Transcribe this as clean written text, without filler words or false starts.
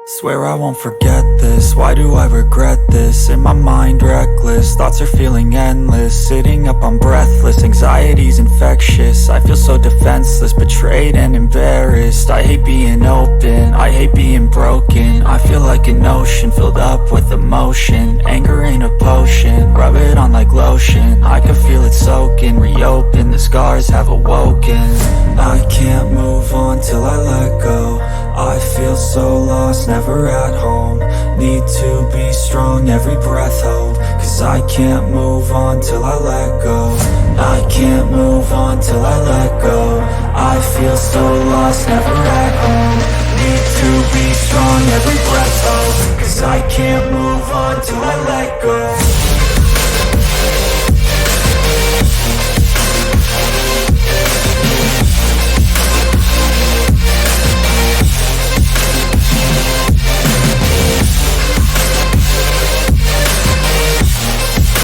Swear I won't forget this, why do I regret this? In my mind reckless, thoughts are feeling endless. Sitting up I'm breathless, anxiety's infectious. I feel so defenseless, betrayed and embarrassed. I hate being open, I hate being broken. I feel like an ocean filled up with emotion. Anger ain't a potion, rub it on like lotion. I can feel it soaking, reopen, the scars have awoken. I can't move on till I let go. I feel so lost, never at home. Need to be strong, every breath hold. Cause I can't move on till I let go. I can't move on till I let go. I feel so lost, never at home. Need to be strong, every breath hold. Cause I can't move on till I let go.